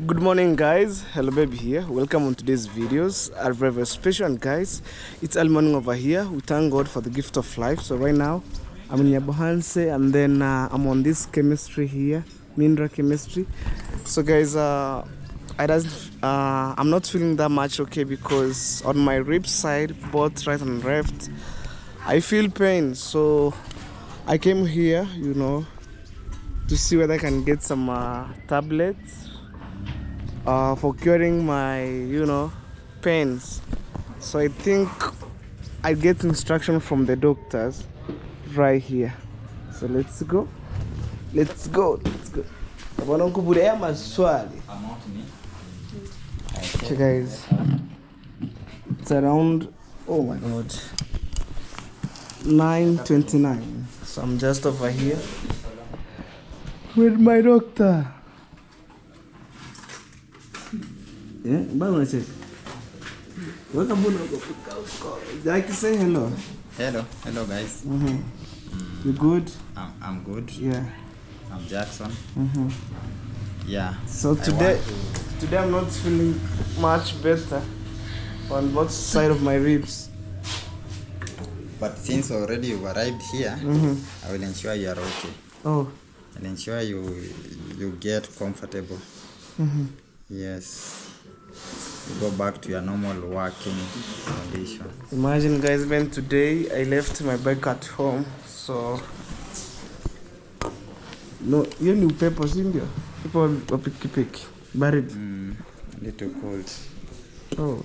Good morning, guys. Hello baby here. Welcome on today's videos. Are very special, and guys, it's early morning over here. We thank God for the gift of life. So right now I'm in Yabohanse, and then I'm on this chemistry here, mineral chemistry. So guys, I'm not feeling that much okay because on my rib side, both right and left, I feel pain. So I came here, to see whether I can get some tablets for curing my, pains. So I think I get instruction from the doctors right here. So let's go. Let's go. Okay guys, it's around, oh my god, 9:29. So I'm just over here with my doctor. Yeah, bye check. Welcome to say hello. Hello guys. You good? I'm good. Yeah. I'm Jackson. Yeah. So today I'm not feeling much better on both sides of my ribs. But since already you've arrived here, I will ensure you are okay. Oh. I'll ensure you get comfortable. Yes. You go back to your normal working condition. Imagine guys, even today I left my bike at home. So no, you new papers in there. People pick buried. Little cold. Oh.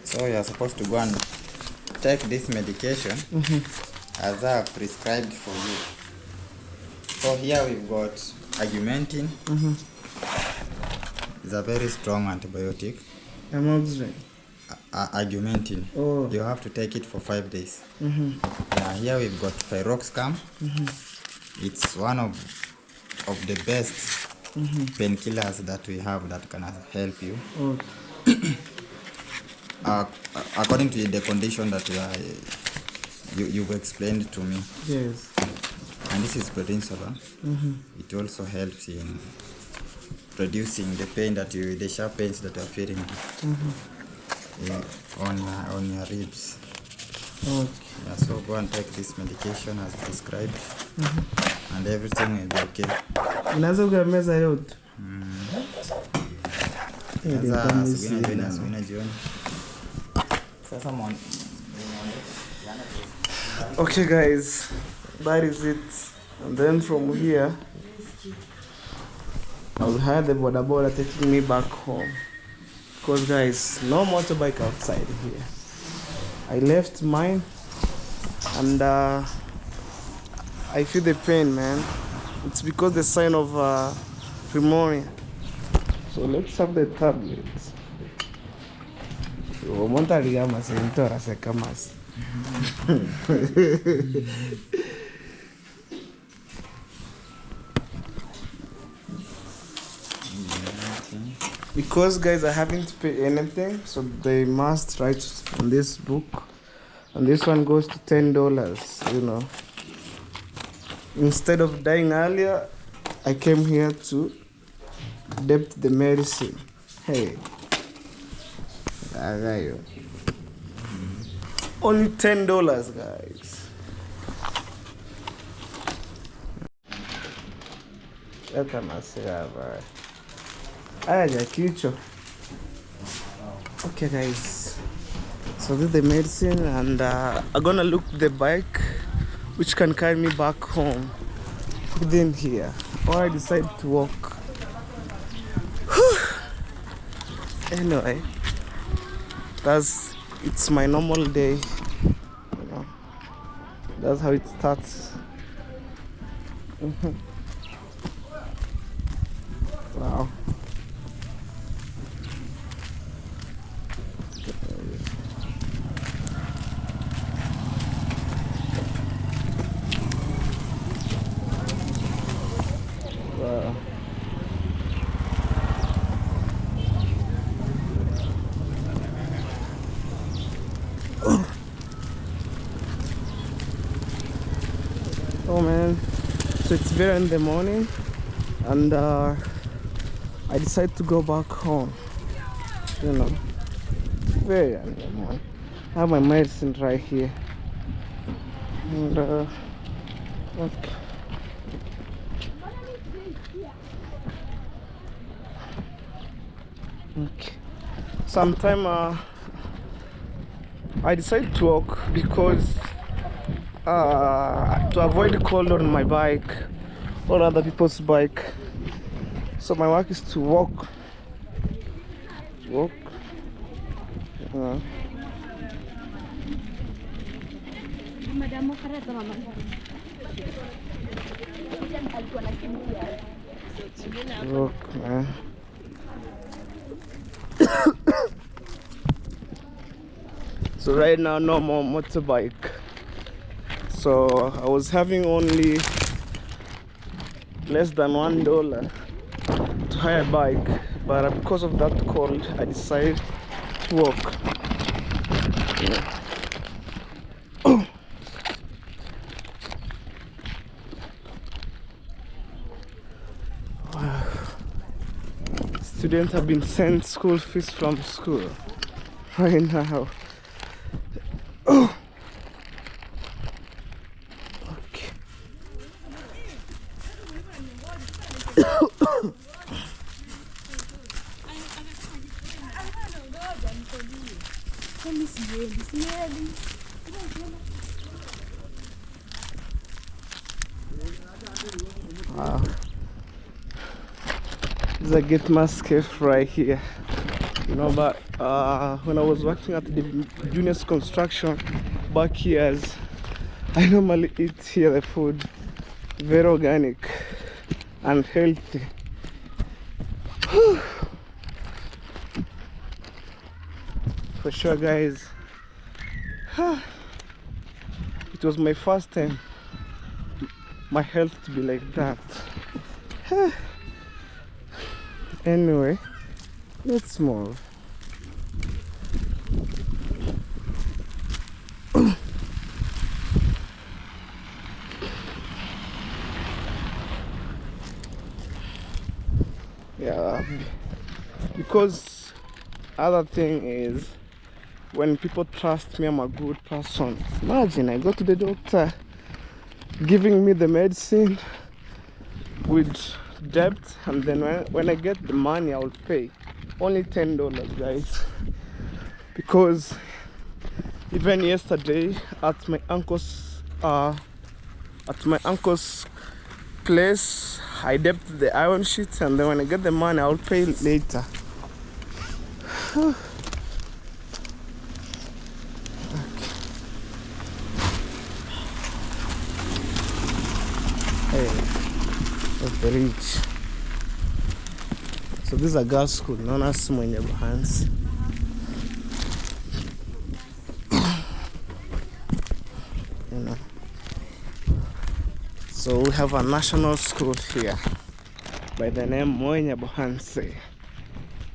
So you're supposed to go and take this medication as I have prescribed for you. So here we've got Augmentin. It's a very strong antibiotic. Augmentin. Oh. You have to take it for 5 days. Here we've got Pyroxcam. It's one of the best painkillers that we have that can help you. Oh. According to the condition that you've explained to me. Yes. And this is prednisolone. It also helps in reducing the pain the sharp pains that you're feeling on your ribs. Okay. Yeah, so go and take this medication as prescribed, and everything will be okay. Unaweza ukameza yote. Okay guys, that is it. And then from here I'll have the boda taking me back home, because guys, no motorbike outside here. I left mine, and I feel the pain, man. It's because the sign of pneumonia. So let's have the tablets. Because guys, I haven't paid anything, so they must write on this book, and this one goes to $10. Instead of dying earlier, I came here to debt the medicine. Hey, only $10, guys. Okay guys, so this is the medicine, and I'm gonna look the bike which can carry me back home within here, or I decide to walk. Anyway, it's my normal day, that's how it starts. Wow. Wow. Oh man, so it's very in the morning, and I decided to go back home. You know, very in the morning. I have my medicine right here, and okay. Okay. Sometime I decided to walk because to avoid the cold on my bike or other people's bike. So my work is to walk. Walk. Uh, walk, man. So right now, no more motorbike. So I was having only less than $1 to hire a bike, but because of that cold, I decided to walk. Yeah. Wow. Students have been sent school fees from school right now. Okay. Wow. There's a gate mask right here. You know, but when I was working at the Junior's Construction back years, I normally eat here the food, very organic and healthy. For sure, guys. It was my first time my health to be like that. Anyway, let's move. Yeah, because other thing is, when people trust me I'm a good person. Imagine I go to the doctor giving me the medicine with debt, and then when I get the money I'll pay only $10, guys. Because even yesterday at my uncle's place, I debt the iron sheets, and then when I get the money I'll pay later. Hey, of the rich. So this is a girls' school known as Mwenye Buhansi. You know. So we have a national school here by the name Mwenye Buhansi.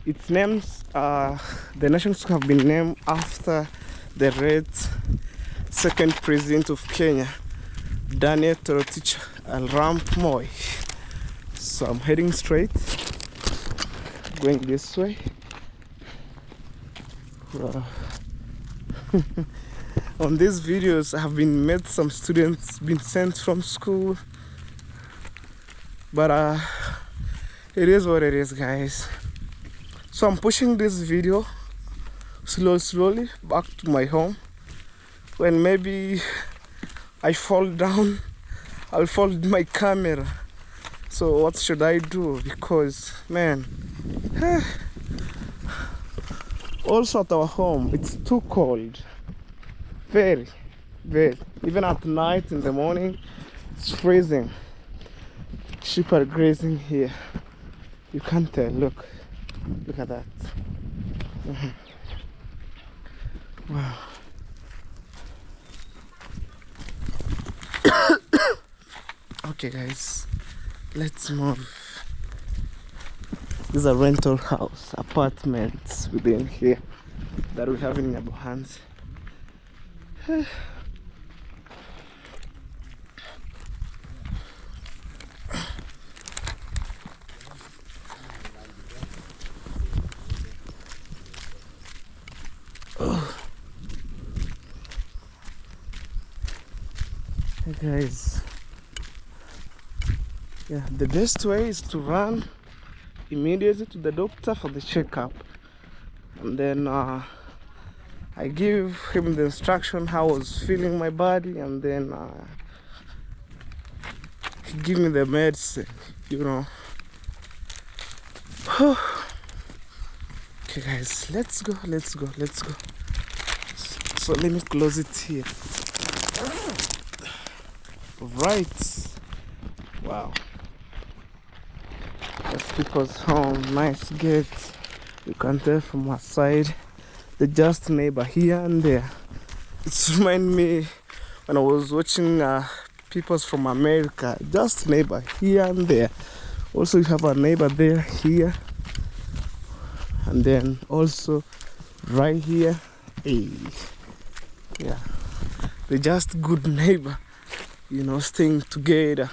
Its names the national school have been named after the late second president of Kenya, Daniel Toroitich Arap Moi. So I'm heading straight, going this way. Wow. On these videos I have been met some students been sent from school, but it is what it is, guys. So I'm pushing this video slowly back to my home. When maybe I fall down, I'll fall with my camera. So what should I do? Because man, also at our home it's too cold, very. Even at night, in the morning, it's freezing. Sheep are grazing here. You can't tell. Look at that. Wow. Okay, guys, let's move. These are rental house apartments within here that we have in Buhansi. Hey guys, yeah, the best way is to run immediately to the doctor for the checkup, and then I give him the instruction how I was feeling my body, and then he give me the medicine, you know. Okay guys, let's go. So let me close it here. Right. Wow. That's people's home. Nice gate. You can tell from outside. The just neighbor here and there. It's remind me when I was watching peoples from America. Just neighbor here and there. Also you have a neighbor there, here. And then also right here. Hey. Yeah. They're just good neighbor. You know, staying together.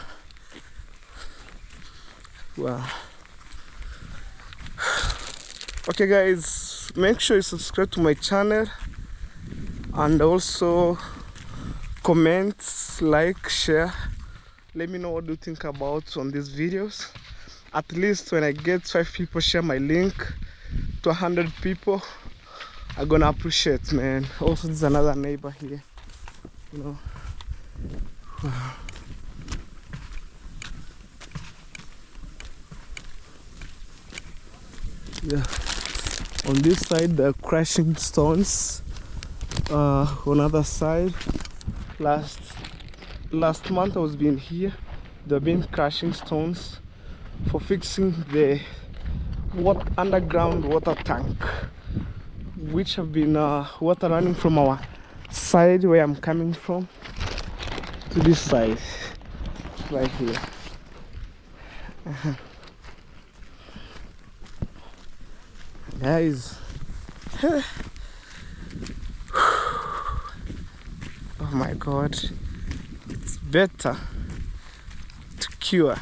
Wow. Okay guys, make sure you subscribe to my channel and also comment, like, share. Let me know what you think about on these videos. At least when I get 5 people share my link to 100 people, I'm gonna appreciate, man. Also there's another neighbor here, you know. Wow. Yeah, on this side the crashing stones, on other side last month I was being here, they've been crashing stones for fixing the underground water tank, which have been water running from our side where I'm coming from to this side right here. Guys, oh my god, it's better to cure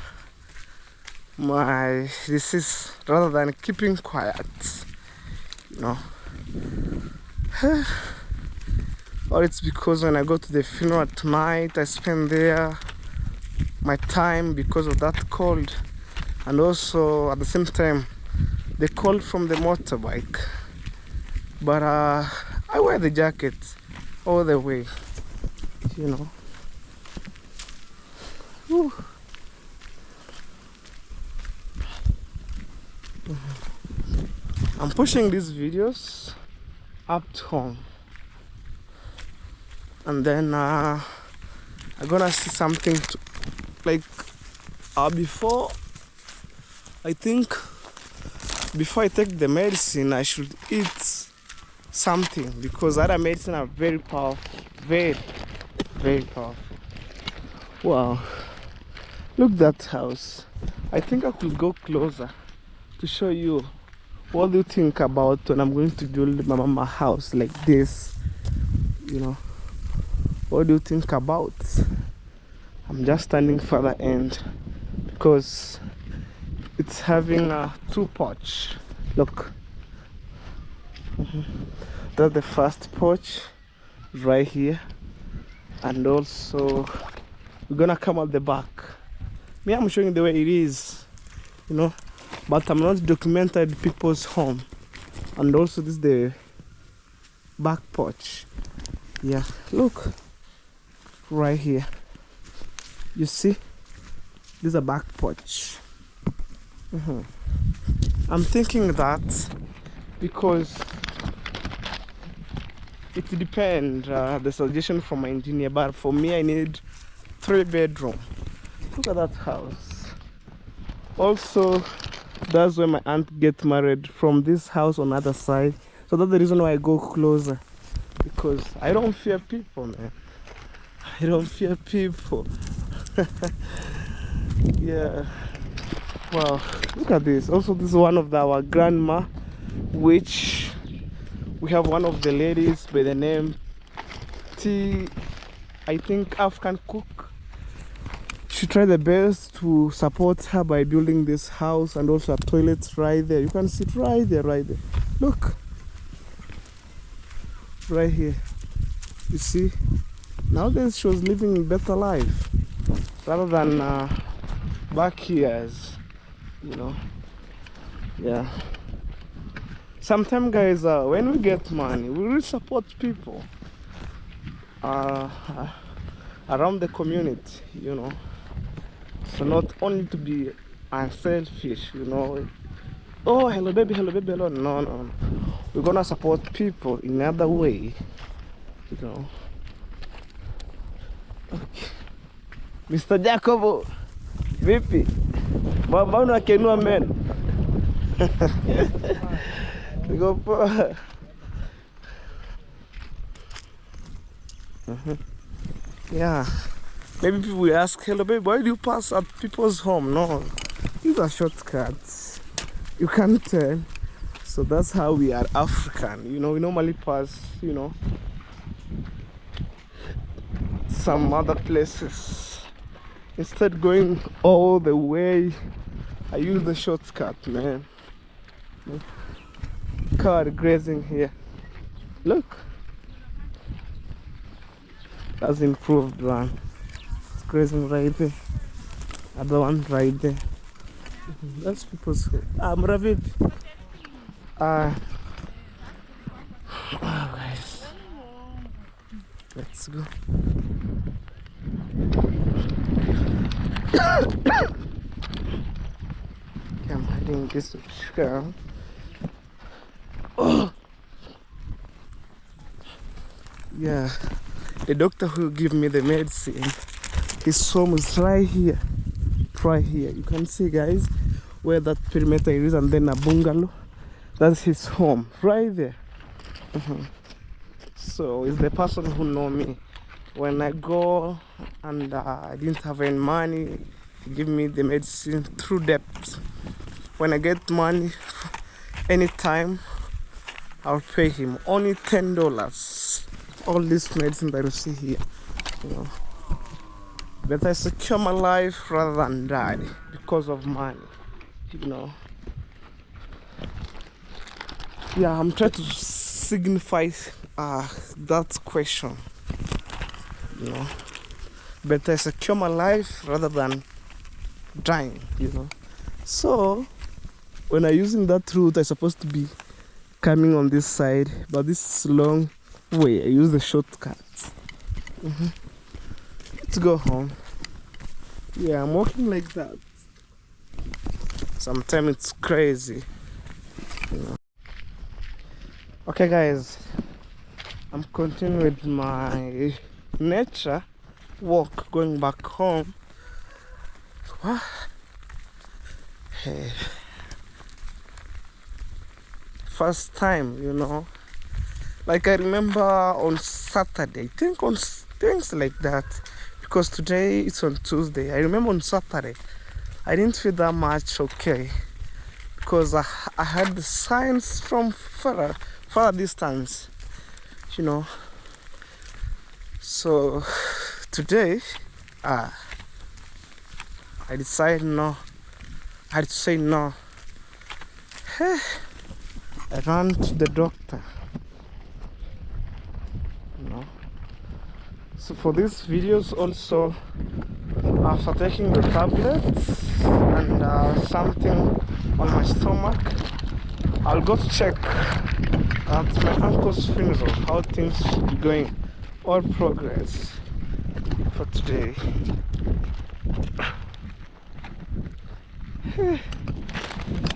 my disease rather than keeping quiet, you know. Or it's because when I go to the funeral at night, I spend there my time because of that cold, and also at the same time the cold from the motorbike. But I wear the jacket all the way, you know. Whew. I'm pushing these videos up to home, and then I'm gonna see something to, like before I think before I take the medicine I should eat something, because other medicine are very powerful, very powerful. Wow, look that house. I think I could go closer to show you. What do you think about when I'm going to build my mama house like this, you know? What do you think about? I'm just standing further end because it's having a 2 porch. Look, that's the first porch right here, and also we're gonna come out the back. Me, I'm showing the way it is, you know, but I'm not documented people's home. And also this is the back porch. Yeah, look right here, you see, this is a back porch. I'm thinking that because it depends, the suggestion from my engineer, but for me I need 3 bedroom. Look at that house. Also, that's where my aunt get married, from this house on the other side. So that's the reason why I go closer, because I don't fear people, man. I don't fear people. Yeah. Wow, look at this. Also, this is one of our grandma, which we have one of the ladies by the name T, I think African cook. She tried the best to support her by building this house, and also a toilet right there. You can see it right there. Look, right here. You see, Nowadays she was living a better life rather than back years, you know. Yeah. Sometimes, guys, when we get money, we really support people around the community, you know. So not only to be unselfish, you know. Oh, hello baby, hello. No. We're gonna support people in another way, you know. Okay. Mr. Jacobo, vipi? Mbona unakenua meno? Niko poa. Yeah. Maybe people will ask, hello baby, why do you pass at people's home? No, these are shortcuts. You can't tell. So that's how we are African. You know, we normally pass, you know, some other places. Instead going all the way, I use the shortcut, man. Car grazing here. Look. That's improved one. It's grazing right there. Other one right there. That's people's home. Mravid. Oh, guys. Let's go. I'm hiding this car. Oh. Yeah. The doctor who gave me the medicine, his home is right here. Right here. You can see, guys, where that perimeter is, and then a bungalow. That's his home, right there. So it's the person who know me. When I go and I didn't have any money, he give me the medicine through debt. When I get money, anytime, I'll pay him only $10. All this medicine that you see here, you know. But I secure my life rather than die because of money, you know. Yeah, I'm trying to signify that question, you know. But I secure my life rather than dying, you know. So when I'm using that route, I'm supposed to be coming on this side, but this is long way. I use the shortcuts. Let's go home. Yeah, I'm walking like that. Sometimes it's crazy, you know. Okay, guys, I'm continuing with my nature walk, going back home. Hey. First time, you know. Like I remember on Saturday, I think on things like that, because today it's on Tuesday. I remember on Saturday, I didn't feel that much okay, because I had the signs from far distance, you know. So today, I decided no. I had to say no. I ran to the doctor. So for these videos also, after taking the tablets and something on my stomach, I'll go to check at my uncle's funeral how things should be going, all progress for today.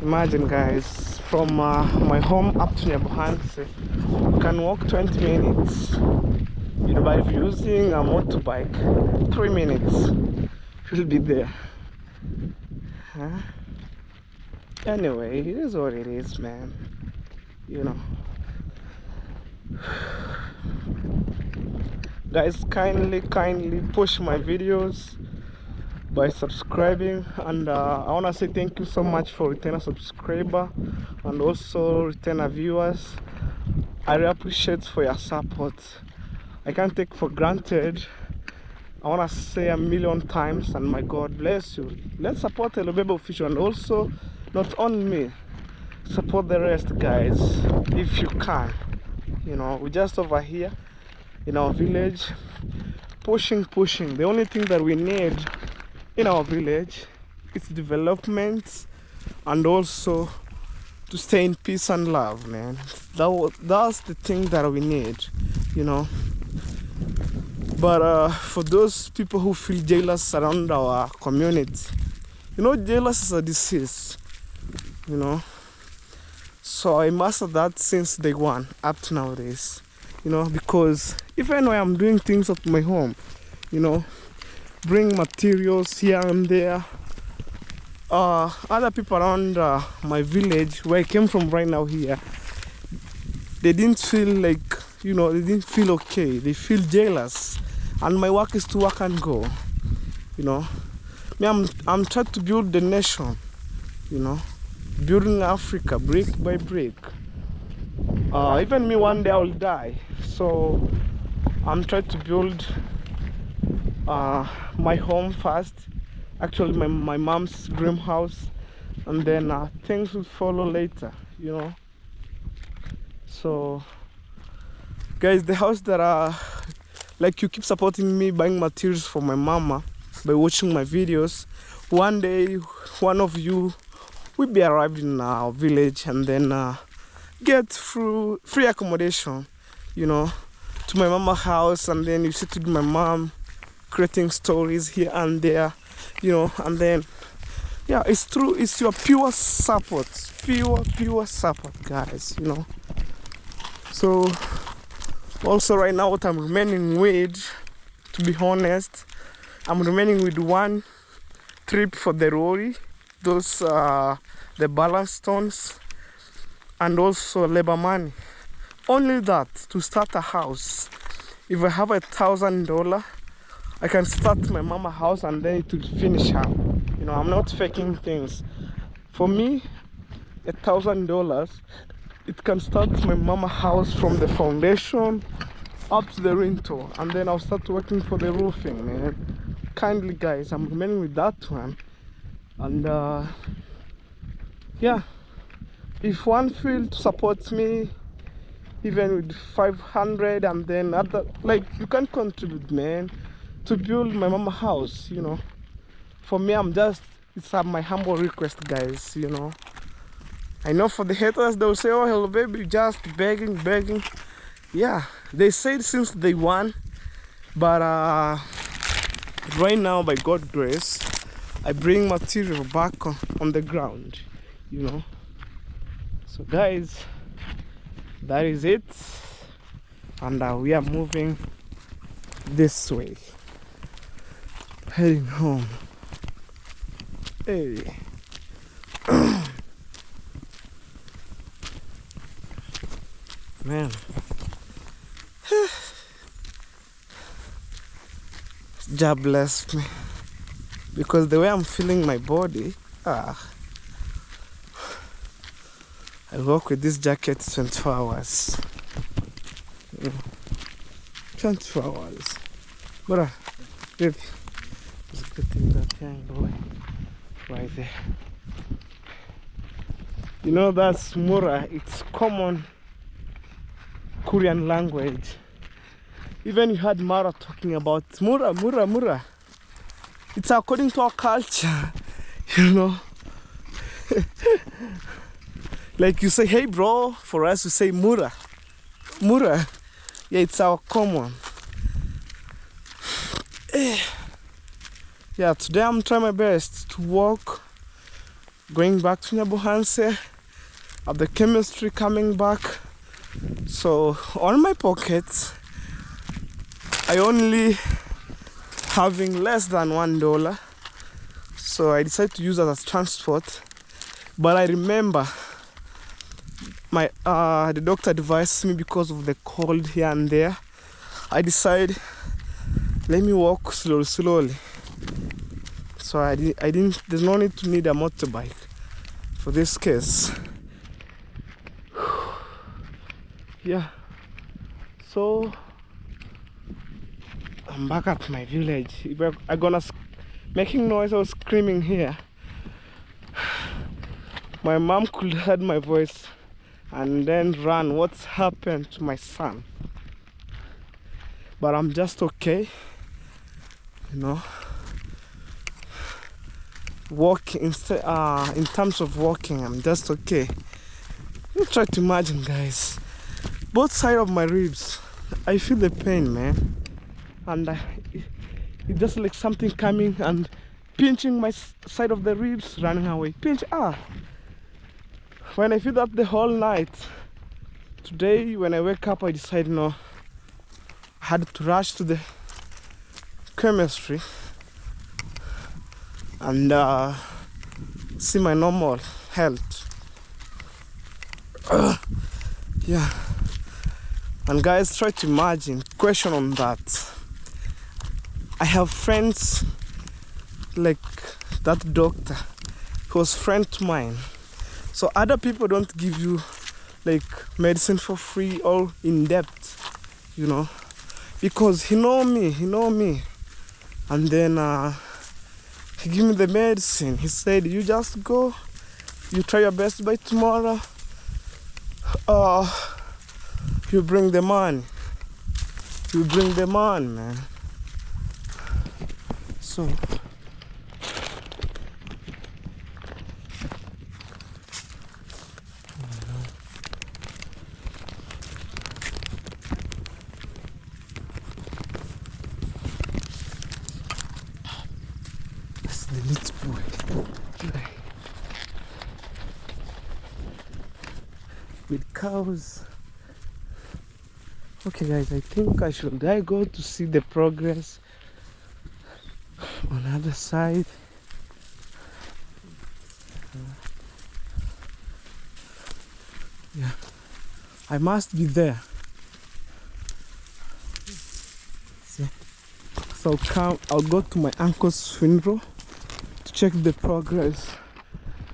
Imagine, guys, from my home up to Nyabohanse, you can walk 20 minutes. You know, by using a motorbike, 3 minutes, you'll be there. Anyway, it is what it is, man. You know. Guys, kindly push my videos by subscribing, and I want to say thank you so much for returning subscriber and also returning viewers. I really appreciate for your support. I can't take for granted. I want to say a million times, and my God bless you. Let's support Hello Baby Official, and also not only me, support the rest, guys, if you can. You know, we're just over here in our village. pushing. The only thing that we need in our village is development, and also to stay in peace and love, man. That's the thing that we need, you know. But for those people who feel jealous around our community, you know, jealous is a disease, you know. So I mastered that since day one up to nowadays, you know, because even when I'm doing things at my home, you know, bring materials here and there, other people around my village where I came from right now here, they didn't feel like, you know, they didn't feel okay. They feel jealous, and my work is to work and go, you know. Me, I'm trying to build the nation, you know, building Africa brick by brick. Even me, one day I will die, so I'm trying to build my home first. Actually, my mom's dream house, and then things will follow later, you know. So guys, the house that like, you keep supporting me buying materials for my mama by watching my videos, one day one of you will be arrived in our village, and then get through free accommodation, you know, to my mama house, and then you sit with my mom creating stories here and there, you know. And then, yeah, it's true, it's your pure support, pure support, guys, you know. So also right now, what I'm remaining with, to be honest, I'm remaining with one trip for the Rory, those the balance stones, and also labor money. Only that to start a house. If I have $1,000, I can start my mama house, and then it will finish her. You know, I'm not faking things. For me, $1,000, it can start my mama house from the foundation up to the rental, and then I'll start working for the roofing, man. Kindly, guys, I'm remaining with that one. And yeah, if one feel to support me even with 500, and then other, like, you can contribute, man, to build my mama house, you know. For me, it's my humble request, guys, you know. I know for the haters, they'll say, oh, hello baby, just begging. Yeah, they said since day one, but right now, by God's grace, I bring material back on the ground, you know. So guys, that is it, and we are moving this way, heading home. Hey. Man, God bless me, because the way I'm feeling my body, I work with this jacket 24 hours. 24 hours. But baby, it's a good thing that young boy right there. You know, that's Mura. It's common Korean language. Even you heard Mara talking about Mura. It's according to our culture, you know. Like you say, hey bro, for us we say Mura. Yeah, it's our common. Yeah, today I'm trying my best to walk, going back to Nyabuhanse, of the chemistry coming back. So on my pockets, I only having less than $1, so I decided to use it as transport. But I remember my the doctor advised me, because of the cold here and there, I decided, let me walk slowly. So I didn't. There's no need to need a motorbike for this case. Yeah, so I'm back at my village. If I'm gonna making noise or screaming here, my mom could heard my voice and then run. What's happened to my son? But I'm just okay. you know. Walking in terms of walking, I'm just okay. You try to imagine, guys, both sides of my ribs, I feel the pain, man, and it's just like something coming and pinching my side of the ribs, running away, pinch. When I feel that the whole night, today when I wake up, I decide, no, I had to rush to the chemistry and see my normal health. Yeah. And guys, try to imagine, question on that. I have friends like that doctor who was friend to mine. So other people don't give you like medicine for free or in depth, you know, because he know me. And then he gave me the medicine. He said, you just go, you try your best by tomorrow. You bring the money. You bring the money, man. So that's the neat boy. With cows. Okay guys, I think I go to see the progress on the other side. Yeah, I must be there. See? So I'll go to my uncle's funeral to check the progress,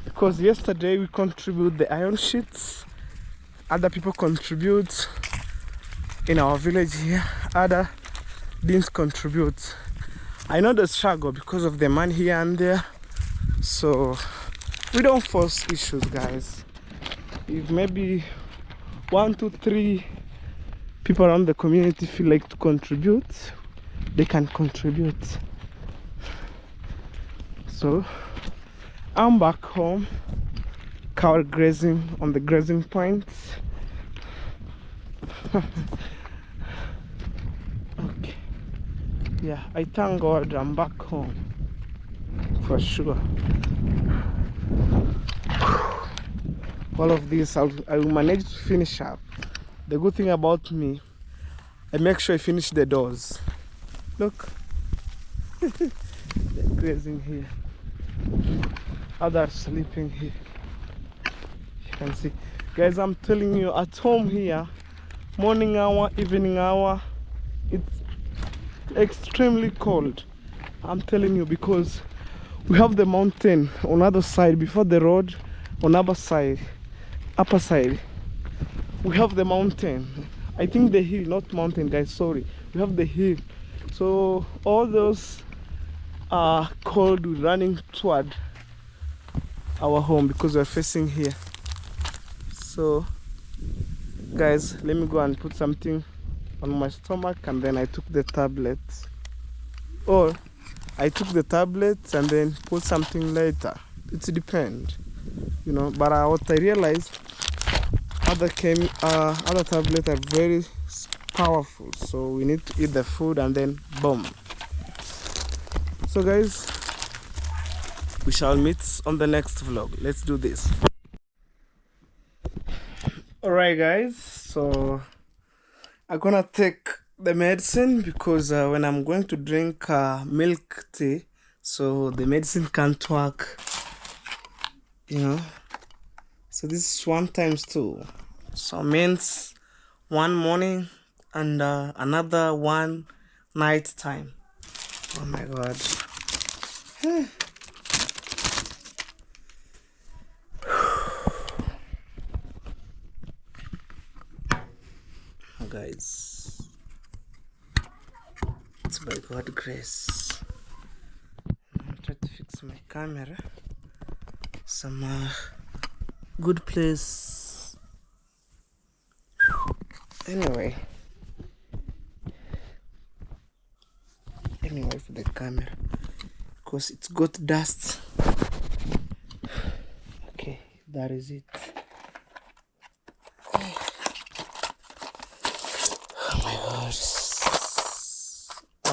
because yesterday we contribute the iron sheets, other people contribute in our village here, other didn't contribute. I know the struggle because of the money here and there, so we don't force issues, guys. If maybe 1, 2, 3 people around the community feel like to contribute, they can contribute. So I'm back home, cow grazing on the grazing points. Okay, yeah, I thank God I'm back home for sure. All of this I will manage to finish up. The good thing about me, I make sure I finish the doors. Look, they're grazing here, others sleeping here. You can see, guys, I'm telling you, at home here, morning hour, evening hour, it's extremely cold. I'm telling you, because we have the mountain on other side before the road. On upper side, we have the mountain. I think the hill, not mountain, guys, sorry, we have the hill. So all those are cold running toward our home because we're facing here. So guys, let me go and put something on my stomach, and then I took the tablets, or I took the tablets and then put something later. It depends, you know. But what I realized, other tablets are very powerful, so we need to eat the food and then boom. So guys, we shall meet on the next vlog. Let's do this. Alright guys, so I'm gonna take the medicine, because when I'm going to drink milk tea, so the medicine can't work, you know. So this is 1 times 2, so means 1 morning and another 1 night time. Oh my god. Guys, it's by God's grace. I'm trying to fix my camera some good place. Anyway, let me wipe the camera because it's got dust. Okay, that is it. Oh my god.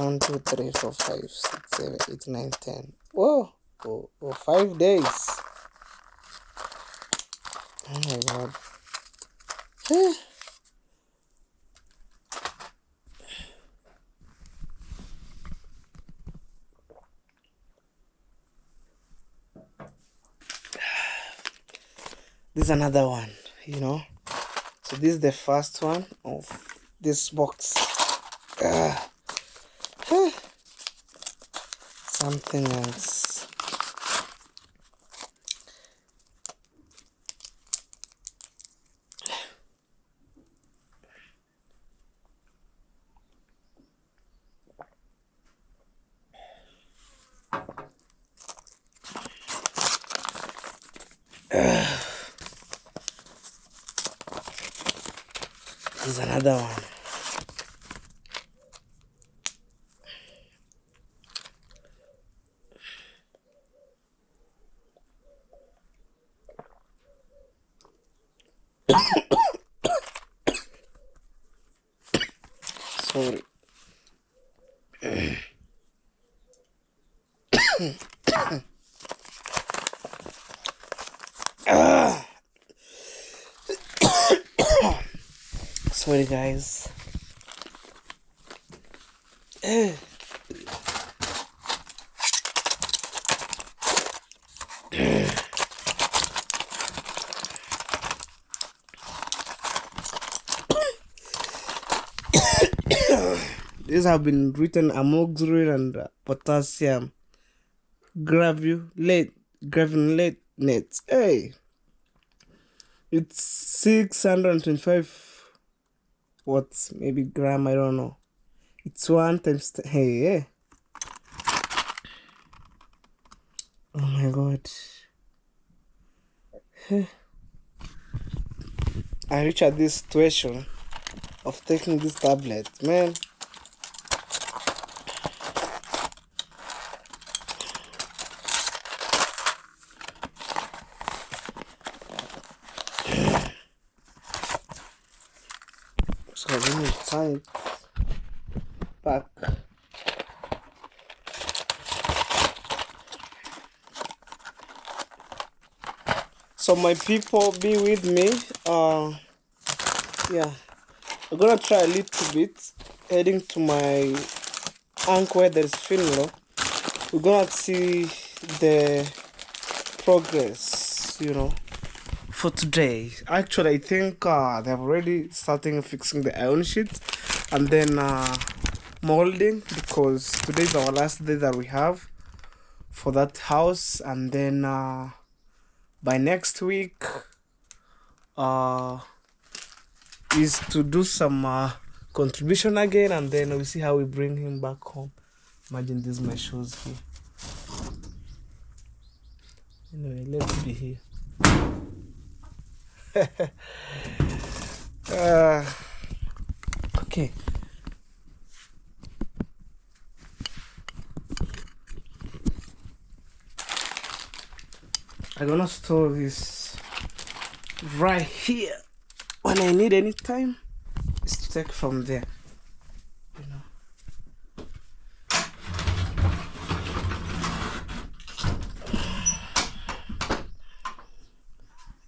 1, 2, 3, 4, 5, 6, 7, 8, 9, 10. Whoa, 5 days. Oh my god. This is another one, you know. So this is the first one of this box. Something else. There's another one. Sorry. Sorry guys. These have been written amoxicillin and potassium granulate net. Hey, it's 625 watts, maybe gram, I don't know. It's 1 times hey. Oh my god. I reached at this situation of taking this tablet, man. So let me tie it back. So my people, be with me. Yeah, I'm gonna try a little bit heading to my uncle where there's funeral. We're gonna see the progress, you know, for today. Actually, I think they've already starting fixing the iron sheet and then molding, because today is our last day that we have for that house, and then by next week is to do some contribution again, and then we'll see how we bring him back home. Imagine these my shoes here. Anyway, let's be here. Okay. I'm gonna store this right here. When I need any time, it's to take from there, you know.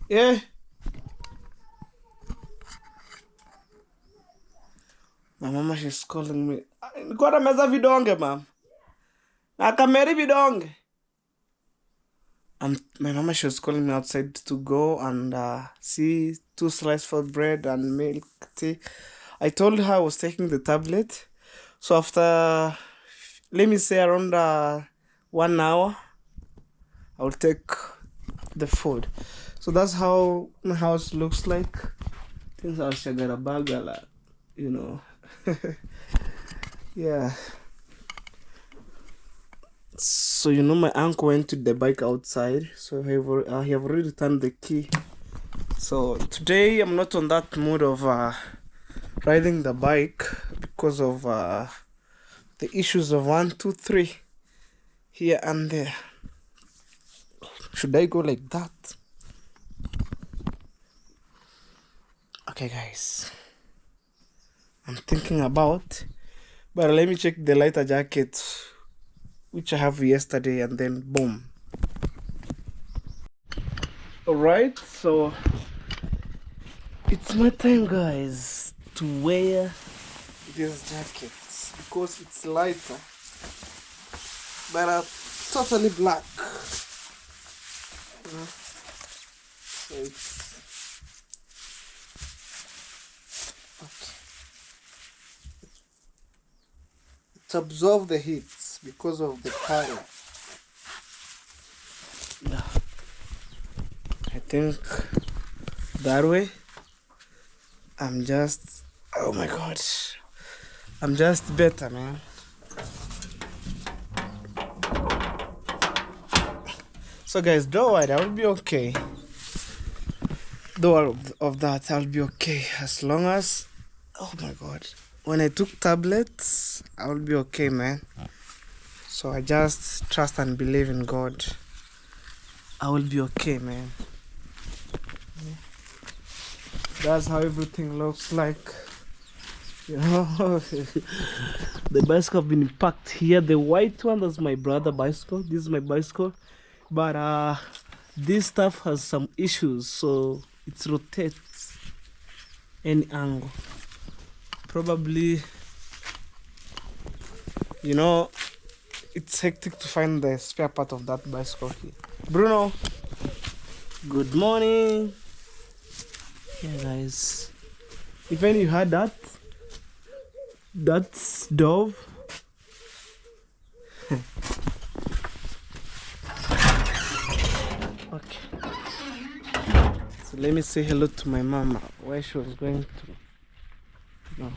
Yeah. My mama, she's calling me. Nilikuwa nameza vidonge, mama. Nakameri vidonge. My mama, she was calling me outside to go and see 2 slices for bread and milk tea. I told her I was taking the tablet. So after, let me say around 1 hour, I'll take the food. So that's how my house looks like. Things are shagara, you know. Yeah. So you know, my uncle went to the bike outside, so he have already returned the key. So today I'm not on that mood of riding the bike because of the issues of 1, 2, 3 here and there. Should I go like that? Okay, guys, I'm thinking about, but let me check the lighter jacket which I have yesterday, and then boom. Alright, so it's my time, guys, to wear this jacket because it's lighter, but totally black. You know? So it absorbs the heat because of the color. Yeah. I think that way I'm just, oh my god, I'm just better, man. So guys, don't worry, I will be okay. Though of that, I'll be okay as long as, oh my god, when I took tablets, I will be okay, man. So I just trust and believe in God. I will be okay, man. That's how everything looks like. You know, the bicycle have been packed here. The white one, that's my brother bicycle. This is my bicycle, but this stuff has some issues, so it rotates any angle. Probably, you know, it's hectic to find the spare part of that bicycle here. Bruno, good morning. Yeah, guys, if any you heard that, that's Dove. Okay, so let me say hello to my mama where she was going to. No.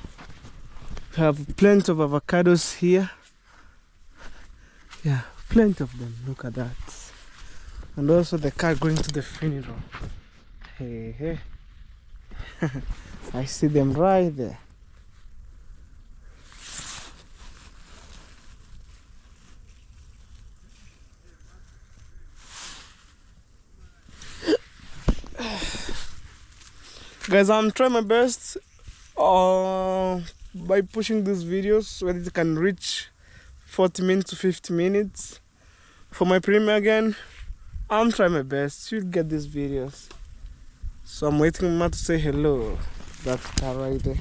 We have plenty of avocados here. Yeah, plenty of them. Look at that. And also the car going to the funeral. Hey, hey. I see them right there. Guys, I'm trying my best by pushing these videos so that it can reach 40 minutes to 50 minutes. For my premiere again, I'm trying my best to get these videos. So I'm waiting Mama to say hello. That car right there.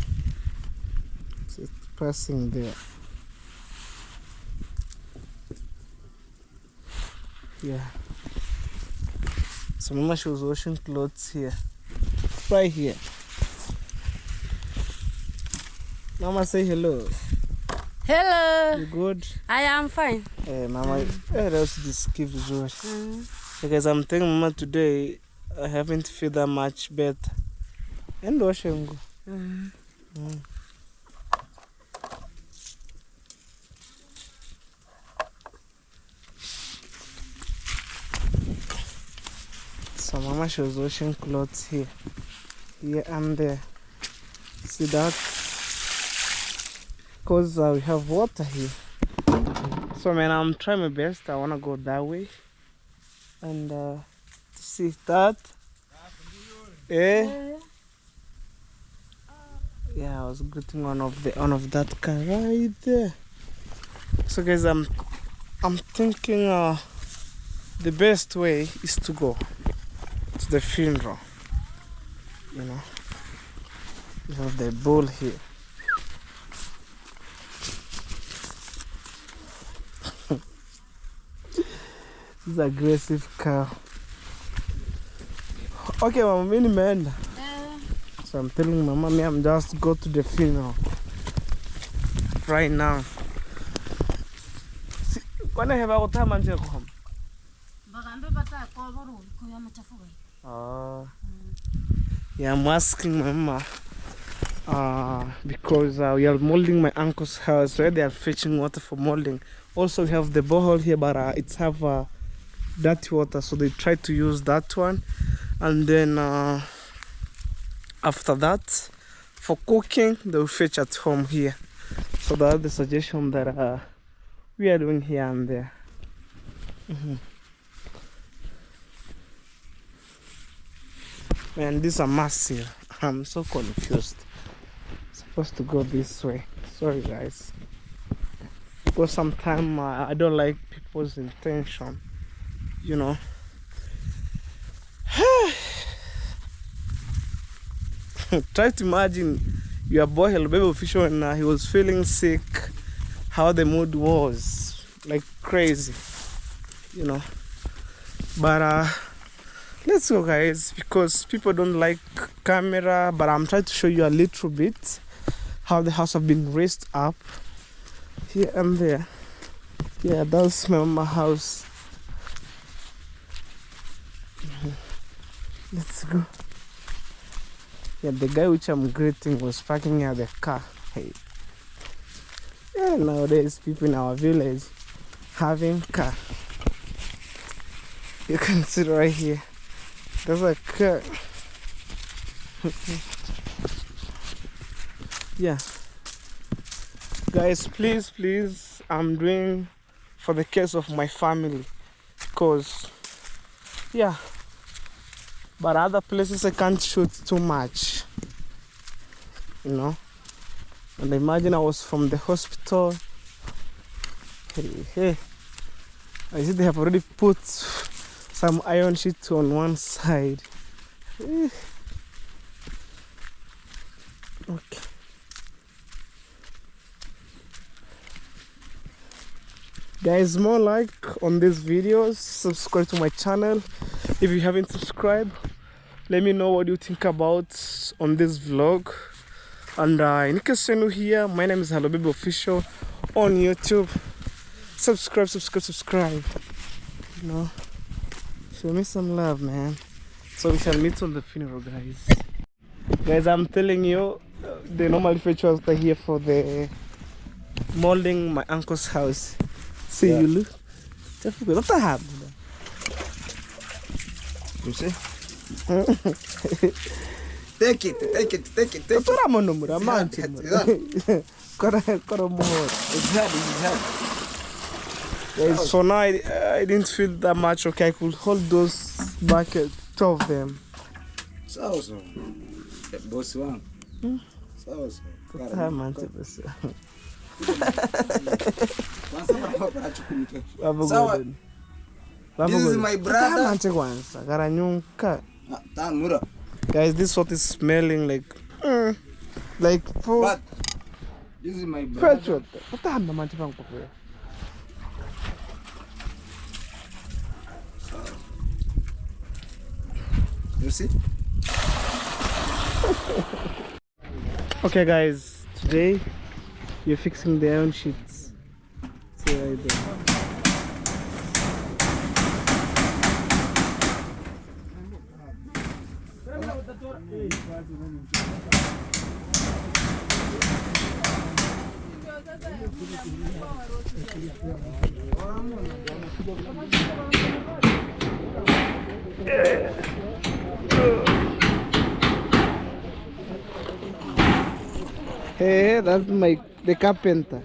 It's passing there. Yeah. So Mama, she was washing clothes here. Right here. Mama, say hello. Hello. You good? I am fine. Mama, that's this gives joy. Because I'm telling Mama today, I haven't feel that much better. And washing. So Mama, she was washing clothes here and there. See that? Because we have water here. So man, I'm trying my best. I wanna go that way and see that. Yeah, I was greeting one of that car right there. So guys, I'm thinking the best way is to go to the funeral. You know, we have the bull here. This is aggressive cow. Okay, Mama, mini man. So I'm telling Mama, I'm just go to the funeral right now. When I have a time, I'm just home. Yeah, I'm asking Mama because we are molding my uncle's house where they are fetching water for molding. Also, we have the borehole here, but it's have dirty water, so they try to use that one. And then after that, for cooking, they will fetch at home here. So that's the suggestion that we are doing here and there. Man, these are massive. I'm so confused. Supposed to go this way. Sorry guys. Because sometimes I don't like people's intention, you know. Try to imagine your boy Hello Official when he was feeling sick, how the mood was, like crazy, you know. But let's go guys, because people don't like camera, but I'm trying to show you a little bit how the house have been raised up here and there. Yeah, that's my mama house. Let's go. Yeah, the guy which I'm greeting was parking at the car. Hey. Yeah, nowadays people in our village having car. You can see right here. There's a car. Yeah. Guys, please, I'm doing for the case of my family. Because, yeah. But other places I can't shoot too much, you know. And imagine I was from the hospital. Hey, I see they have already put some iron sheet on one side. Okay. Guys, more like on these videos, subscribe to my channel. If you haven't subscribed, let me know what you think about on this vlog. And in case you're new here, my name is Hello Baby Official on YouTube. Subscribe. You know, show me some love, man. So we shall meet on the funeral, guys. Guys, I'm telling you, the normal features are here for the molding my uncle's house. See, yeah. You look. What the hell? You see? Take it. So now I didn't feel that much okay. I could hold those buckets, 2 of them. So. Boss one. So. This is my brother. Guys, this salt is smelling like food. But this is my brother. You see? Okay guys, today you're fixing the iron sheets. See right there. Hey, that's the carpenter.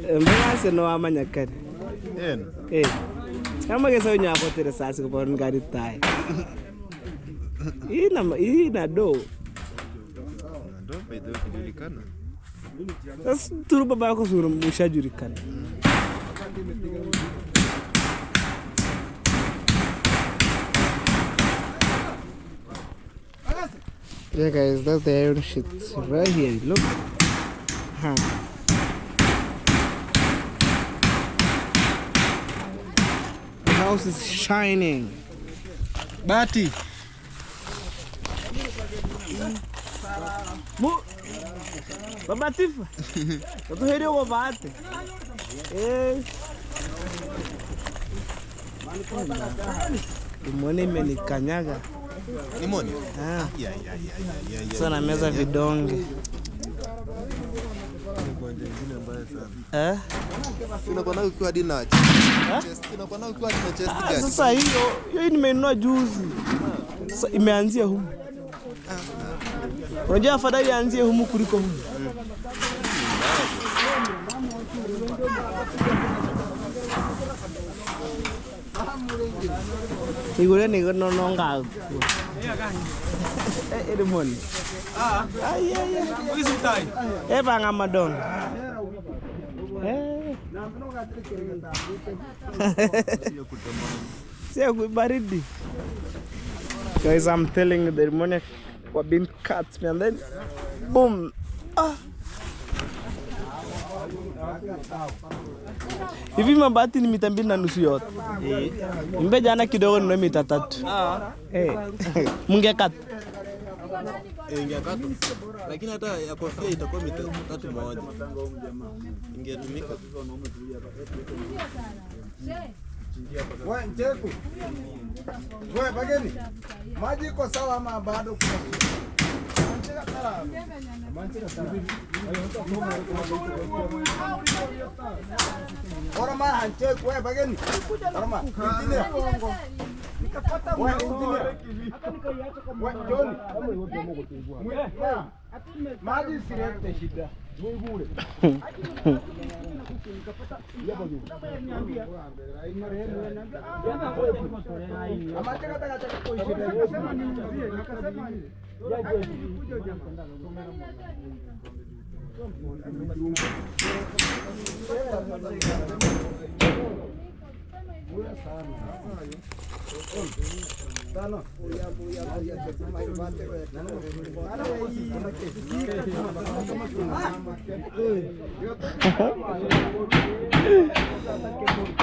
Mbona no amanya kare? Kama kesa unya apotere sasa kwa ngari tai. Ina do. Ndo bedo kujulikana. Sasa turu baba yako sura mshajulikana. Yeah guys, that's the iron sheet right here. Look. The house is shining. Bati. Baba Tifa. Tô hereu o bate. Umone imenikanyaga. Limoni? Ah. Sana meza vidonge. Unakuwa ukiwa dina chest. Unakuwa ukiwa dina chest gani? Sasa hiyo nimenunua juzi. Sasa imeanzia huko. Unajua afadhali aanzie humu kuliko humu. Igure ni gono nonga. Edmond. Ay. Banga madon. Sia baridi. Guys, I'm telling you, the demonic were being cut, and then boom. Hivi mabati ni mita 2.5 yote. Mbe jana kidogo ni mita 3. Mungekat. Ingekata. Lakini hata ya kofia itakuwa mita 3 ingetumika. Wewe Njeku. Wewe bageni. Maji iko sawa ama bado kuna? Ora ma Njeku wewe bageni. Ora ma. Nikapata maji sirete shida.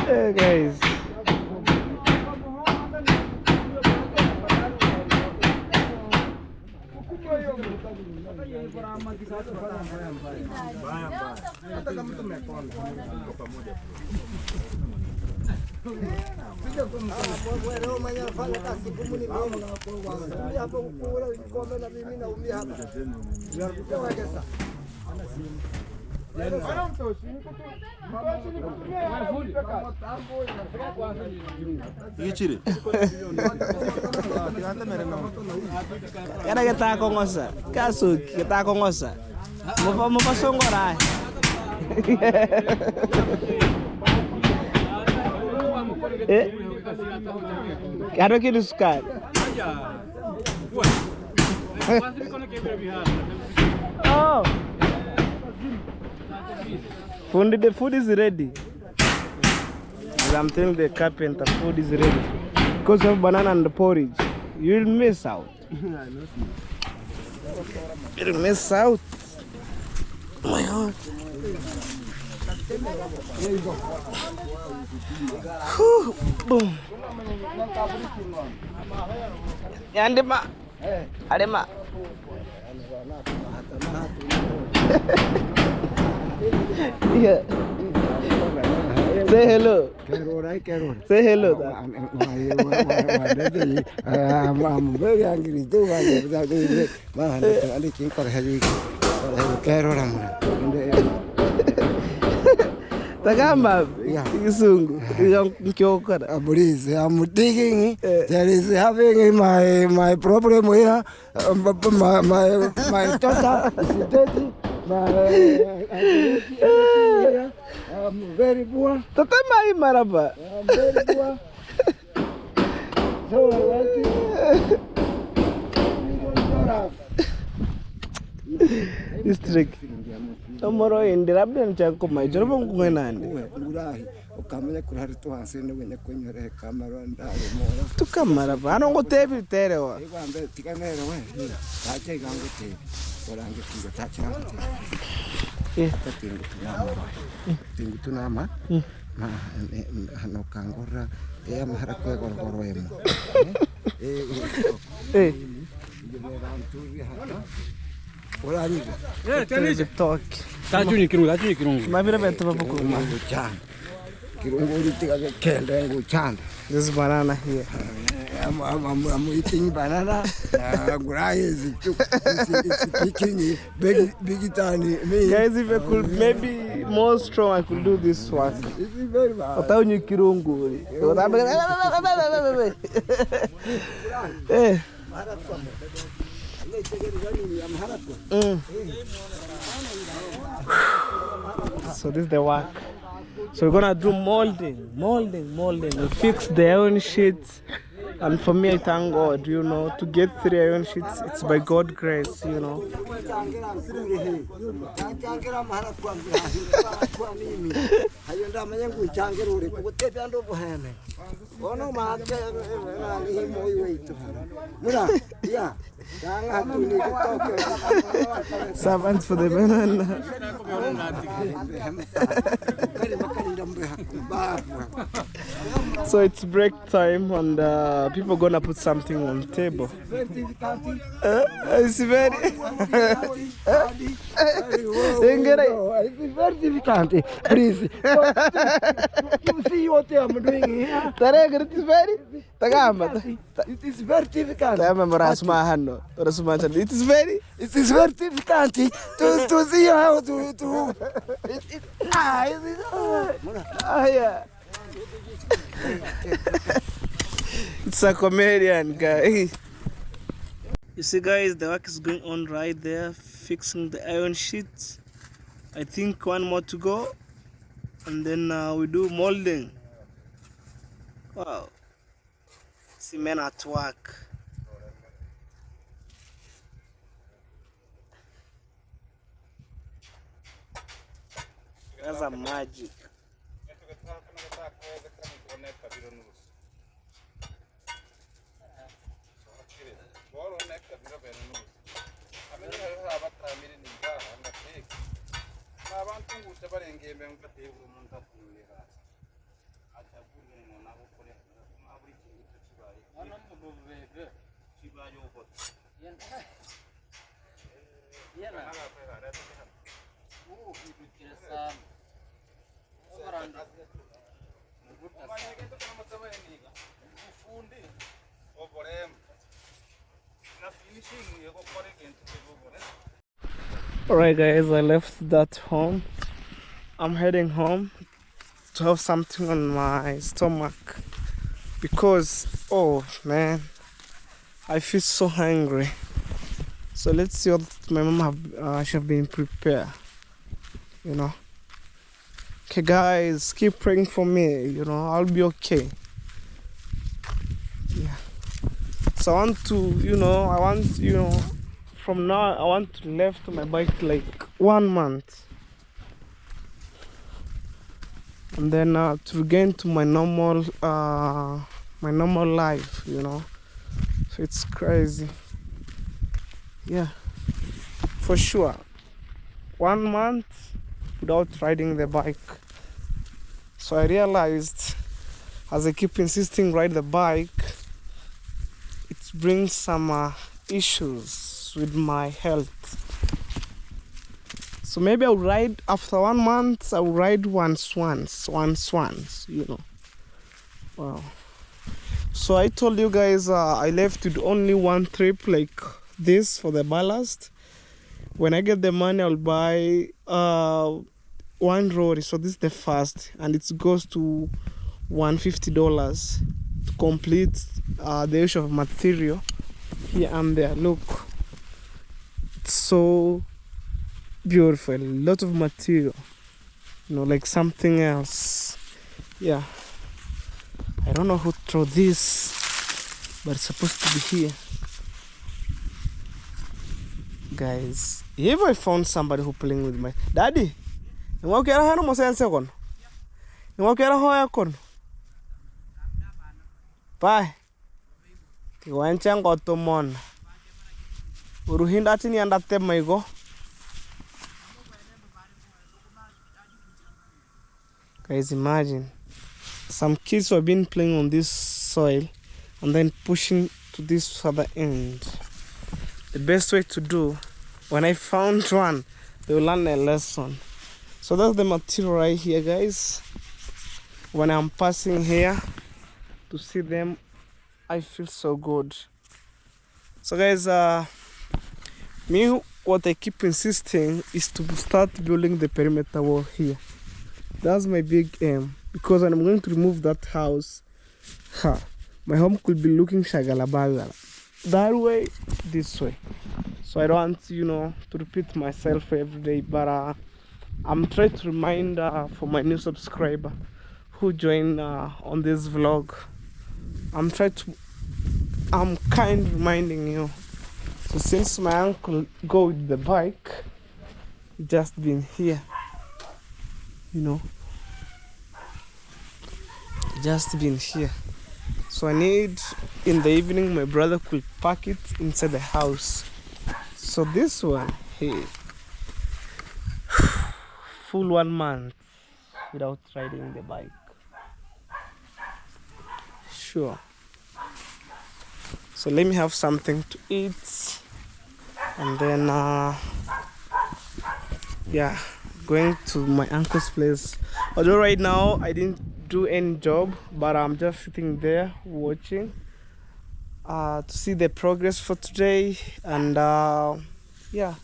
Hey guys. Ichiri. Kada kita kongosa. Kasuk kita kongosa. Mau songora. Kado kini sukar. Oh. The food is ready. As I'm telling the carpenter, food is ready. Because of banana and the porridge, you'll miss out. You'll miss out. Oh my God. Whew, boom. Yandema. Adema. Yeah. Say hello. Say hello. I'm very angry too. Takamba, Kisungu, Kyokara. I'm digging. There is having my problem here. My daughter is dirty. I'm very poor. Tatama Maraba. I'm very poor. So I want to. This trick. Tomorrow in the Rabbian Chanko, my job on Gwenand. Ukamenya kurari twansene wenye kunyore kamera ndaro to kamera bano ngotebi terewa igwambe tikanera we tache gango te orange kingo tache gango te tingu tunama ma hano kangora ya mahara kwe gorgoro emo orange talk tachuni kirungu mabira beto papo Kirungu ulitika kende nguchanda. This banana here. I'm eating banana. Guys, speaking big tiny. Guys, if I could maybe more strong, I could do this one. It's very bad. Without you kirungu. So this is the work. So we're gonna do molding. We fix the iron sheets. And for me, I thank God, you know, to get 3 iron sheets, it's by God's grace, you know. Servants for the banana. So it's break time and people gonna put something on the table. It's very It's very difficult. Please. You see what I'm doing here? it is very It is very difficult. it is very difficult to see how to yeah. It's a comedian guy. You see guys, the work is going on right there, fixing the iron sheets. I think one more to go and then we do molding. Wow, see men at work. That's a magic. Alright guys, I left that home. I'm heading home to have something on my stomach because, oh man, I feel so hungry. So let's see what my mom should have been prepared, you know. Okay guys, keep praying for me, you know, I'll be okay. Yeah. So I want to, from now I want to left my bike like 1 month. And then to regain to my normal life, you know. So it's crazy. Yeah, for sure. 1 month without riding the bike. So I realized, as I keep insisting ride the bike, it brings some issues with my health. So maybe I'll ride after 1 month. I'll ride once, you know. Wow. So I told you guys I left with only 1 trip like this for the ballast. When I get the money, I'll buy 1 lorry. So this is the first, and it goes to $150 to complete the issue of material here and there. Look, it's so beautiful, a lot of material, you know, like something else. Yeah, I don't know who threw this, but it's supposed to be here. Guys, if I found somebody who playing with my daddy, you want to get a more sense on? You want to get a higher con? Bye. You want to go to Mon? Uruhinda chini and that my go. Guys, imagine some kids have been playing on this soil and then pushing to this other end. The best way to do, when I found one, they will learn a lesson. So that's the material right here, guys. When I'm passing here to see them, I feel so good. So guys, me, what I keep insisting is to start building the perimeter wall here. That's my big aim, because when I'm going to remove that house, my home could be looking shagalabagala. that way, this way. So I don't want, to repeat myself every day, but I'm trying to remind for my new subscriber who joined on this vlog. I'm kind of reminding you. So since my uncle go with the bike, just been here, just been here. So I need, in the evening, my brother could pack it inside the house. So this one here, full 1 month without riding the bike. Sure. So let me have something to eat, and then yeah, going to my uncle's place. Although right now I didn't do any job, but I'm just sitting there watching to see the progress for today, and yeah.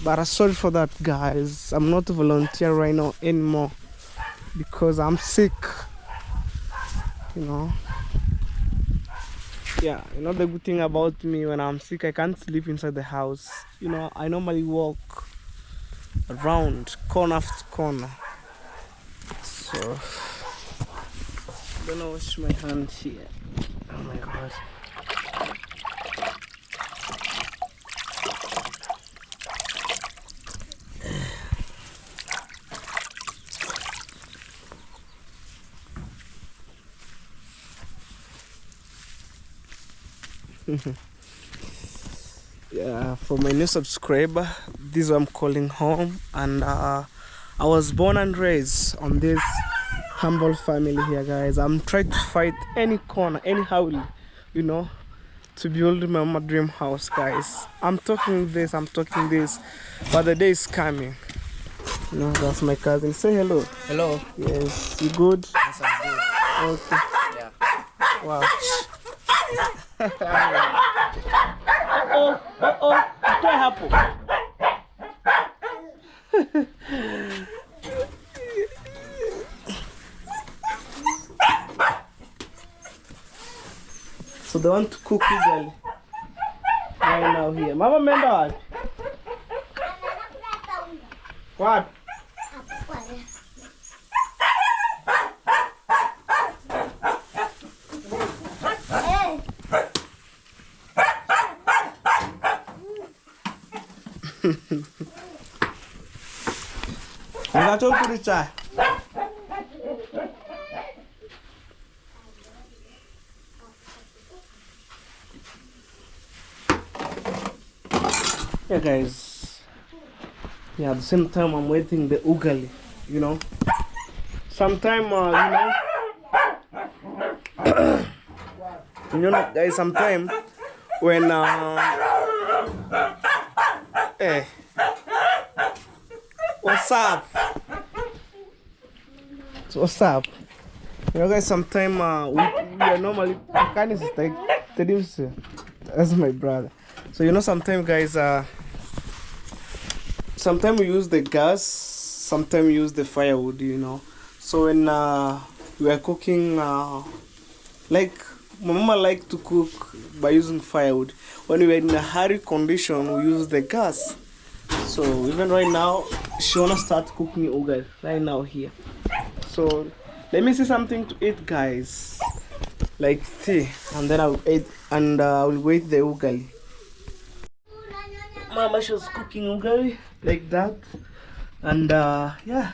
But sorry for that, guys. I'm not a volunteer right now anymore because I'm sick. Yeah, the good thing about me, when I'm sick, I can't sleep inside the house. I normally walk around corner after corner. So I'm gonna wash my hands here. Oh my god. Yeah, for my new subscriber, this is what I'm calling home, and I was born and raised on this humble family here, guys. I'm trying to fight any corner, any howl, to build my mama dream house, guys. I'm talking this, but the day is coming. That's my cousin. Say hello. Hello. Yes, you good? Yes, I'm good. Okay. Yeah. Wow. What happened? So they want to cook ugali right now here. Mama menda what? Ngacho kuricha. Yeah, guys. Yeah, at the same time I'm waiting the ugali, Sometime, guys, sometime when hey, what's up? So what's up? Guys, sometime we are normally kind of like that's my brother. So sometimes, guys, sometimes we use the gas, sometimes we use the firewood, So when we are cooking, like my mama like to cook by using firewood. When we are in a hurry condition, we use the gas. So even right now, she wanna start cooking ugali right now here. So let me see something to eat, guys, like tea, and then I'll eat, and I'll wait the ugali. Mama, she was cooking ugali like that, and yeah,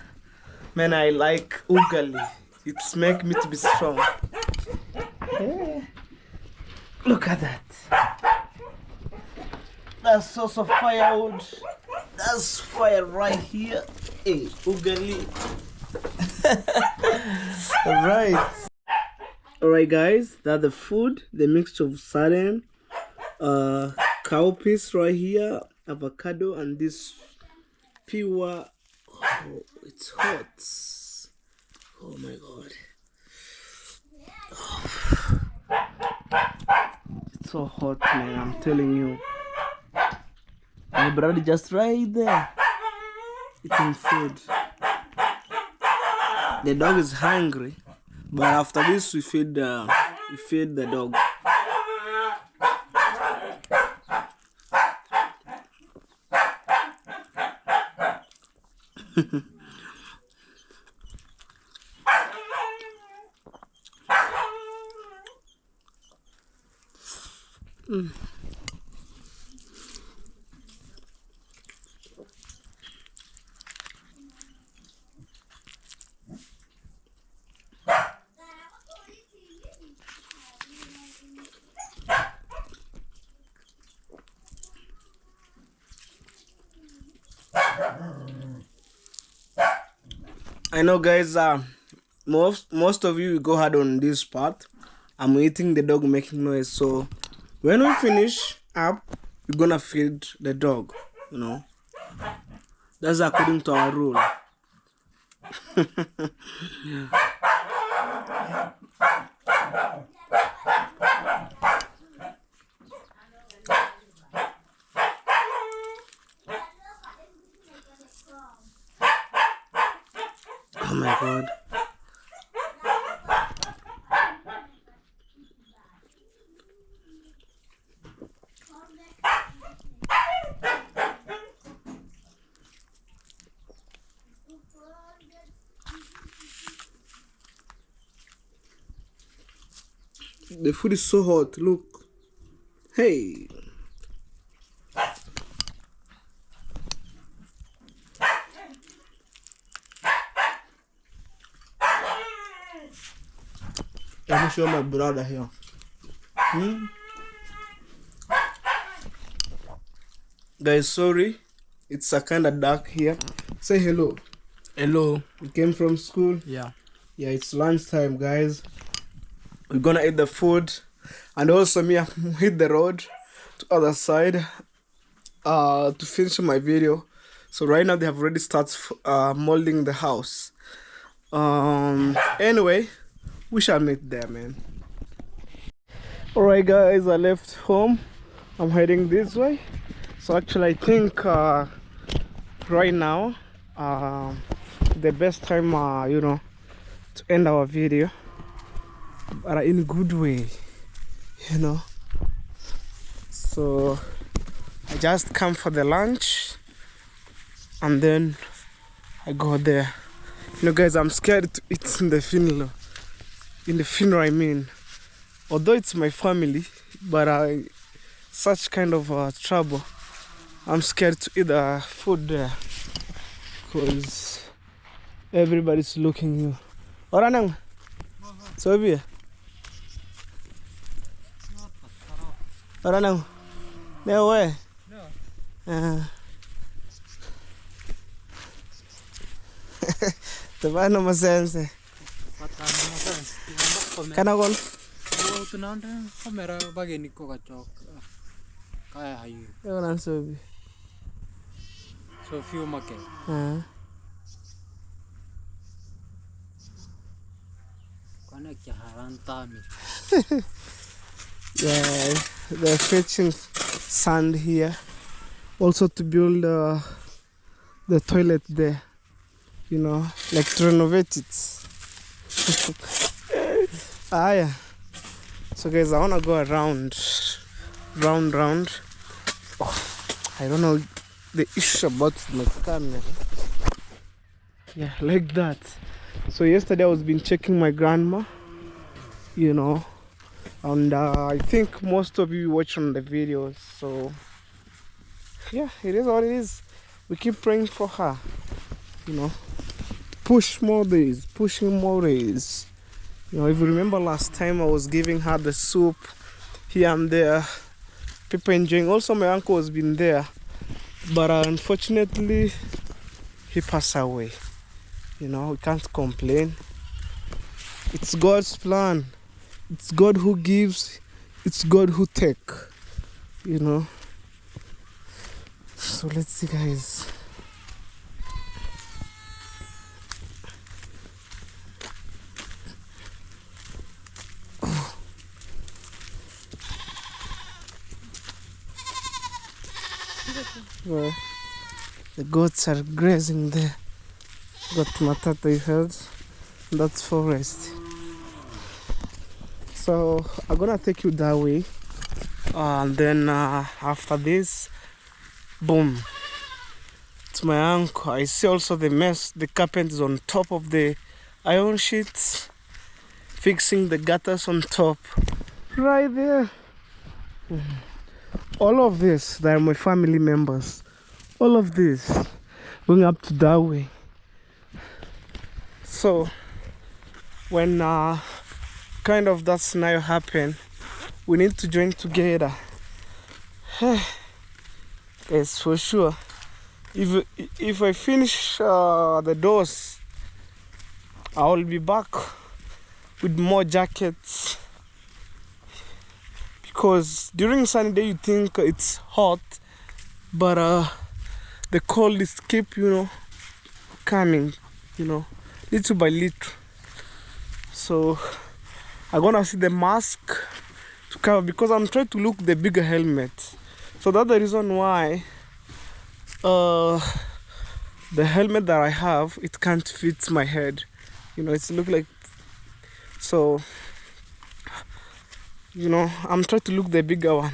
man, I like ugali. It's make me to be strong. Hey, look at that. That's source of firewood. That's fire right here. Hey, ugali. Alright, guys, that's the food, the mixture of sardine, cowpeas right here, avocado, and this pure. Oh, it's hot. Oh my god. Oh. It's so hot, man, I'm telling you. My brother just right there eating food. The dog is hungry, but after this we feed the dog. I know, guys. Most of you go hard on this part. I'm eating the dog making noise. So when we finish up, we're gonna feed the dog. You know, that's according to our rule. Oh my God. The food is so hot, look. Hey. Let me show my brother here. Guys, sorry. It's a kind of dark here. Say hello. Hello. You came from school? Yeah. Yeah, it's lunchtime, guys. We're gonna eat the food, and also me, I'm hit the road to other side to finish my video. So right now they have already started molding the house. Anyway, we shall meet there, man. Alright, guys, I left home. I'm heading this way. So actually, I think right now the best time, you know, to end our video, but in a good way, you know. So I just come for the lunch and then I go there. You know, guys, I'm scared to eat in the funeral. In the funeral, I mean, although it's my family, but such kind of trouble, I'm scared to eat the food there because everybody's looking you. Oranang, so be. Oranang, no way. The man no sense. Kana kon? Tunaanda kamera bageni ko kachok. Kaya hayu. Oran so be. So few make. Kana kyaharan tami. Yeah, they're fetching sand here. Also to build the toilet there. You know, like to renovate it. Yeah. So guys, I wanna go around, round. Oh, I don't know the issue about my camera. Yeah, like that. So yesterday I was been checking my grandma, you know, and I think most of you watch on the videos. So yeah, it is what it is. We keep praying for her, you know. Pushing more days. You know, if you remember last time I was giving her the soup here and there, people enjoying. Also my uncle has been there, but unfortunately he passed away. You know, we can't complain. It's God's plan. It's God who gives, it's God who take, you know. So let's see, guys. Well, the goats are grazing there. Got Matata, you heard? That's forest. So I'm gonna take you that way, and then after this, boom, That's my uncle. I see also the mess. The carpet is on top of the iron sheets. Fixing the gutters on top. Right there. All of this, they are my family members. All of this going up to that way. So when kind of that scenario happen, we need to join together. Yes, for sure. If I finish the doors, I will be back with more jackets. Because during sunny day you think it's hot, but the cold is keep, coming, little by little. So I'm gonna see the mask to cover, because I'm trying to look the bigger helmet. So that's the reason why the helmet that I have, it can't fit my head. It's look like, so I'm trying to look the bigger one,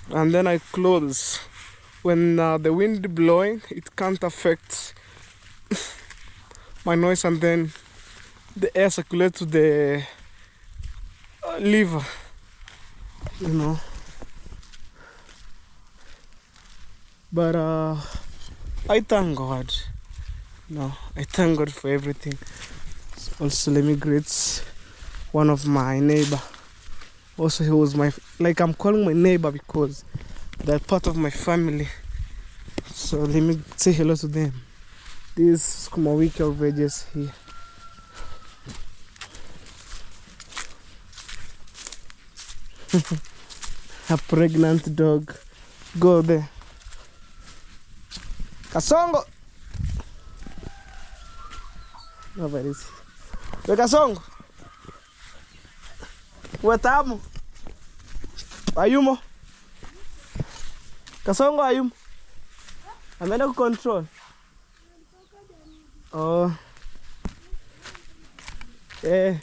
and then I close. When the wind blowing, it can't affect my noise, and then the air circulates to the liver, But I thank God. I thank God for everything. Also, let me greet one of my neighbor. Also, he was I'm calling my neighbor because they're part of my family. So let me say hello to them. This is Kumawiki of Vegas here. A pregnant dog. Go there. Kasongo. No, where is he? Where Kasongo? Where Tamu? Ayumo? Kasongo ayumo? Ameenda control. Oh. Yeah.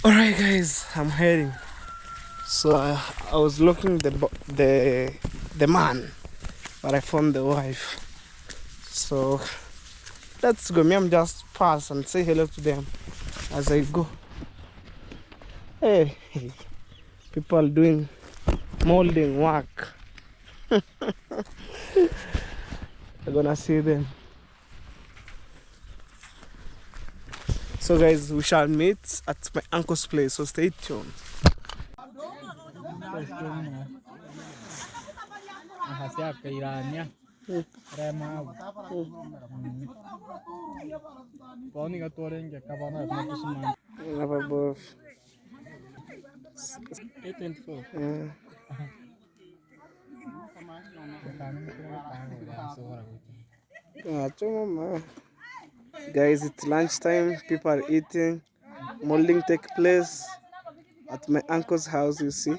Alright guys, I'm heading. So I was looking the man, but I found the wife. So let's go. Me, I'm just pass and say hello to them as I go. Hey, people doing molding work. I'm gonna see them. So guys, we shall meet at my uncle's place, so stay tuned. Never both. 824. Guys, it's lunchtime. People are eating. Molding take place at my uncle's house, you see.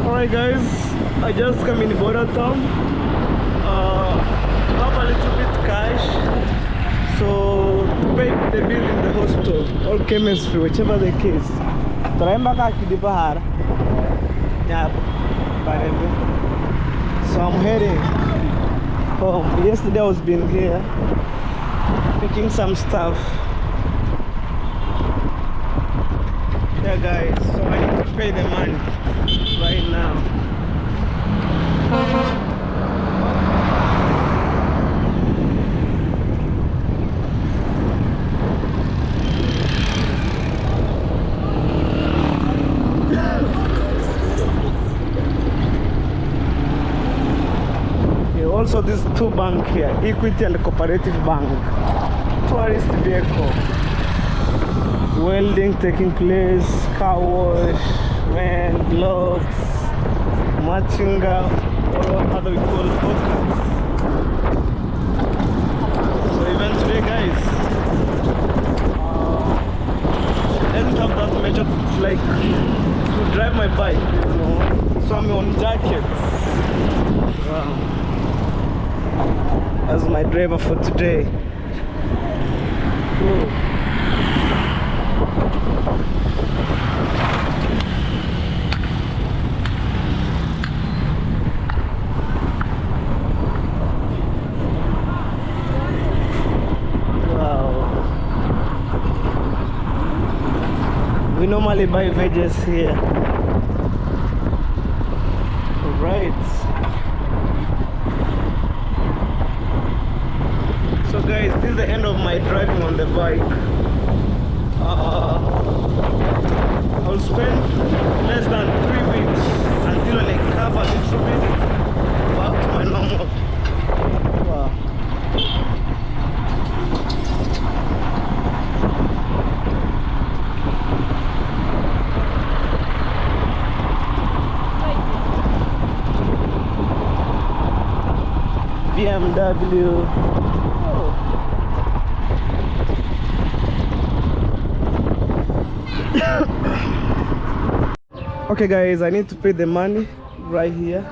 Alright guys, I just come in Border Town. Have a little bit cash, so to pay the bill in the hospital or chemistry, whichever the case. Yeah, so I'm heading home. Yesterday I was been here picking some stuff. Yeah guys, so I need to pay the money right now. Also, these two banks here, Equity and Cooperative Bank. Tourist vehicle. Welding taking place, car wash, man, gloves, matchinga, or how do we call it? So even today guys, I didn't have that much to drive my bike, so I'm on jackets. Wow. as my driver for today. Ooh. We normally buy veggies here. Right. So guys, this is the end of my driving on the bike. I'll spend less than 3 weeks until I recover a little bit back to my normal. Wow. BMW. Okay guys, I need to pay the money right here.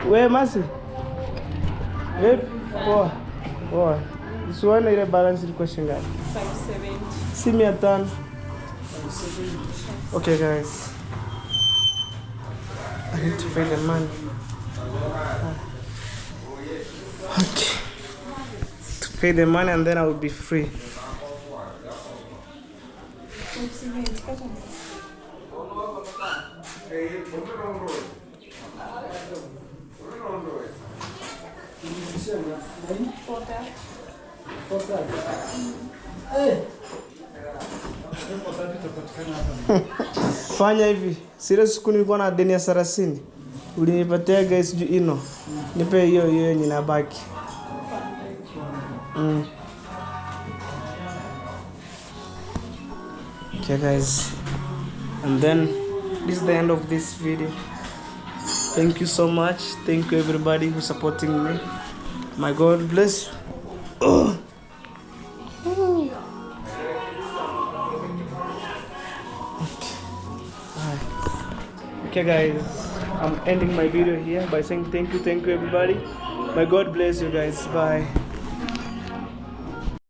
Where Mercy? Where? Oh. This one is a balance question guys. 570. See me at done. Okay guys. I need to pay the money. Okay. To pay the money and then I will be free. Fanya hivi. Sile siku nilikuwa na deni ya 30. Ulinipatia guys juu ino. Nipe hiyo yenye inabaki. Okay guys. And then this is the end of this video. Thank you so much. Thank you everybody who's supporting me. My God bless you. Okay guys, I'm ending my video here by saying thank you everybody. My God bless you guys. Bye.